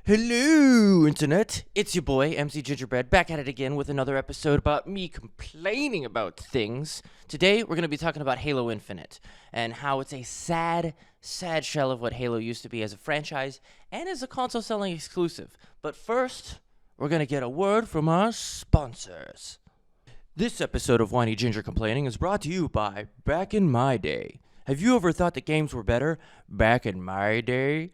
Hello, Internet. It's your boy, MC Gingerbread, back at it again with another episode about me complaining about things. Today, we're going to be talking about Halo Infinite and how it's a sad shell of what Halo used to be as a franchise and as a console-selling exclusive. But first, we're going to get a word from our sponsors. This episode of Whiny Ginger Complaining is brought to you by Back in My Day. Have you ever thought that games were better back in my day?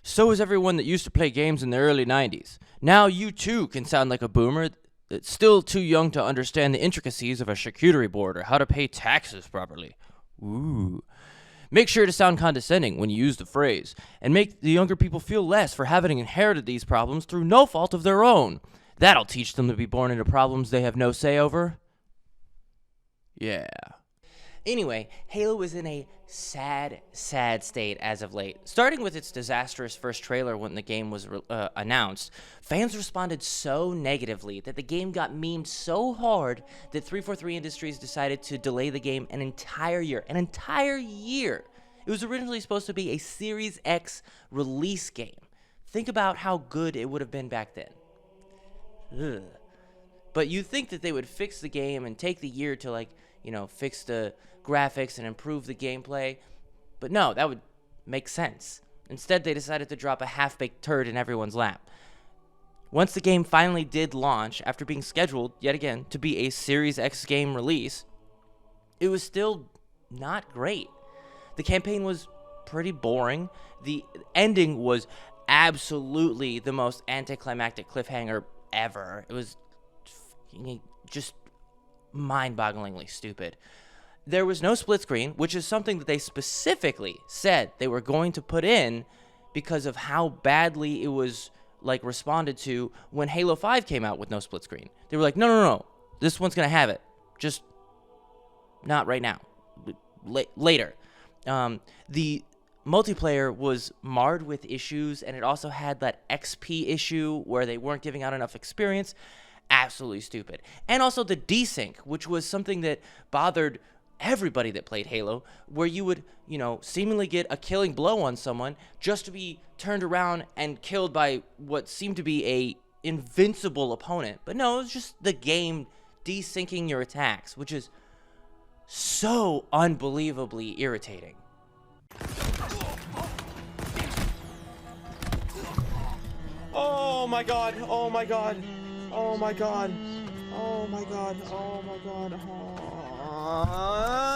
So is everyone that used to play games in the early 90s. Now you too can sound like a boomer that's still too young to understand the intricacies of a charcuterie board or how to pay taxes properly. Ooh. Make sure to sound condescending when you use the phrase, and make the younger people feel less for having inherited these problems through no fault of their own. That'll teach them to be born into problems they have no say over. Yeah. Anyway, Halo is in a sad state as of late. Starting with its disastrous first trailer when the game was announced, fans responded so negatively that the game got memed so hard that 343 Industries decided to delay the game an entire year. An entire year! It was originally supposed to be a Series X release game. Think about how good it would have been back then. Ugh. But you'd think that they would fix the game and take the year to, fix the graphics and improve the gameplay. But no, that would make sense. Instead, they decided to drop a half-baked turd in everyone's lap. Once the game finally did launch, after being scheduled, yet again, to be a Series X game release, it was still not great. The campaign was pretty boring. The ending was absolutely the most anticlimactic cliffhanger ever. It was just mind-bogglingly stupid. There was no split screen, which is something that they specifically said they were going to put in because of how badly it was responded to when Halo 5 came out with no split screen. They were like, no, this one's going to have it. Just not right now. Later. The multiplayer was marred with issues, and it also had that XP issue where they weren't giving out enough experience. Absolutely stupid. And also the desync, which was something that bothered everybody that played Halo, where you would, seemingly get a killing blow on someone just to be turned around and killed by what seemed to be a invincible opponent. But no, it was just the game desyncing your attacks, which is so unbelievably irritating. Oh my god, oh my god, oh my god, oh my god, oh my god,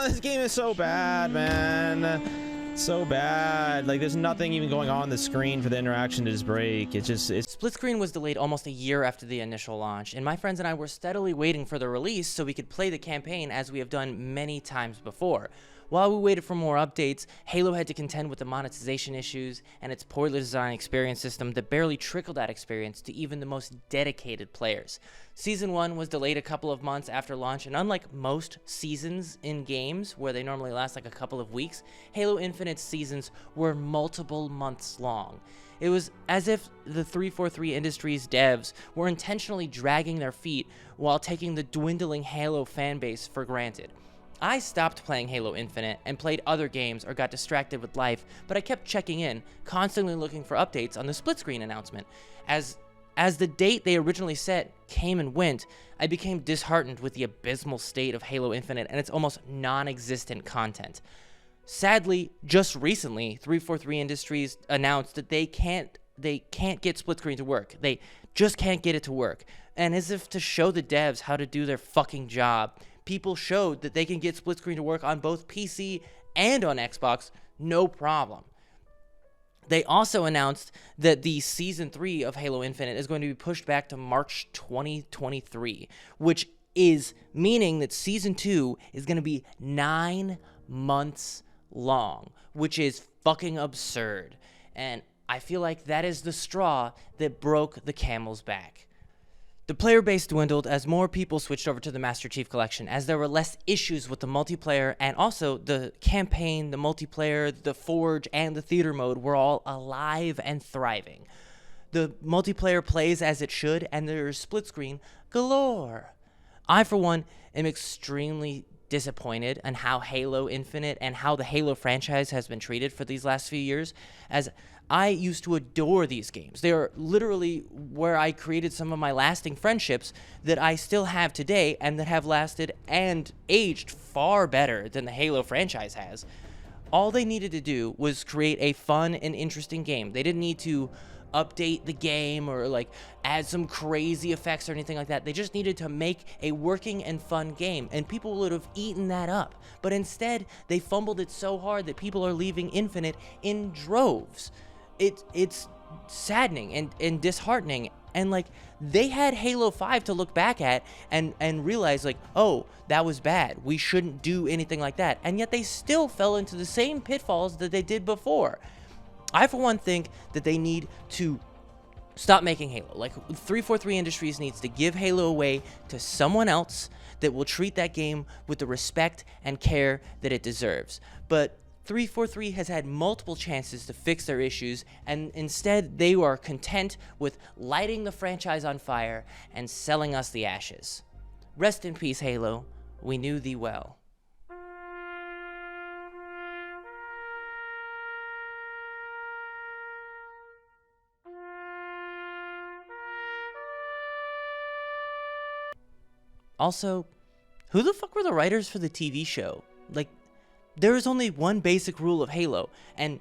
this game is so bad, man. So bad. There's nothing even going on the screen for the interaction to just break. It's Split screen was delayed almost a year after the initial launch, and my friends and I were steadily waiting for the release so we could play the campaign as we have done many times before. While we waited for more updates, Halo had to contend with the monetization issues and its poorly designed experience system that barely trickled that experience to even the most dedicated players. Season 1 was delayed a couple of months after launch, and unlike most seasons in games, where they normally last a couple of weeks, Halo Infinite's seasons were multiple months long. It was as if the 343 Industries devs were intentionally dragging their feet while taking the dwindling Halo fanbase for granted. I stopped playing Halo Infinite and played other games or got distracted with life, but I kept checking in, constantly looking for updates on the split screen announcement. As the date they originally set came and went, I became disheartened with the abysmal state of Halo Infinite and its almost non-existent content. Sadly, just recently, 343 Industries announced that they can't get split screen to work. They just can't get it to work. And as if to show the devs how to do their fucking job, people showed that they can get split screen to work on both PC and on Xbox, no problem. They also announced that the Season 3 of Halo Infinite is going to be pushed back to March 2023, which is meaning that Season 2 is going to be 9 months long, which is fucking absurd. And I feel like that is the straw that broke the camel's back. The player base dwindled as more people switched over to the Master Chief Collection, as there were less issues with the multiplayer, and also the campaign, the multiplayer, the Forge, and the theater mode were all alive and thriving. The multiplayer plays as it should, and there's split screen galore. I, for one, am extremely disappointed in how Halo Infinite and how the Halo franchise has been treated for these last few years, as I used to adore these games. They are literally where I created some of my lasting friendships that I still have today and that have lasted and aged far better than the Halo franchise has. All they needed to do was create a fun and interesting game. They didn't need to update the game or like add some crazy effects or anything like that. They just needed to make a working and fun game, and people would have eaten that up. But instead, they fumbled it so hard that people are leaving Infinite in droves. It's saddening and disheartening. And like, they had Halo 5 to look back at and realize like, oh, that was bad. We shouldn't do anything like that. And yet they still fell into the same pitfalls that they did before. I, for one, think that they need to stop making Halo. Like, 343 Industries needs to give Halo away to someone else that will treat that game with the respect and care that it deserves. But 343 has had multiple chances to fix their issues, and instead they are content with lighting the franchise on fire and selling us the ashes. Rest in peace, Halo. We knew thee well. Also, who the fuck were the writers for the TV show? Like, there is only one basic rule of Halo, and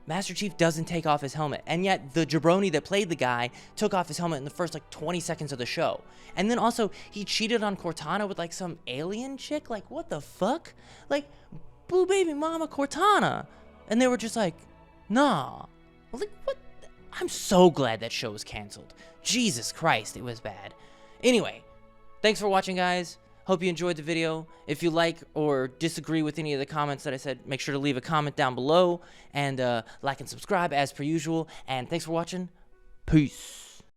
Master Chief doesn't take off his helmet, and yet the jabroni that played the guy took off his helmet in the first, like, 20 seconds of the show. And then also, he cheated on Cortana with, like, some alien chick? Like, what the fuck? Like, boo baby mama Cortana. And they were just like, nah. Like, what? I'm so glad that show was canceled. Jesus Christ, it was bad. Anyway, thanks for watching, guys. Hope you enjoyed the video. If you like or disagree with any of the comments that I said, make sure to leave a comment down below. And like and subscribe as per usual. And thanks for watching. Peace.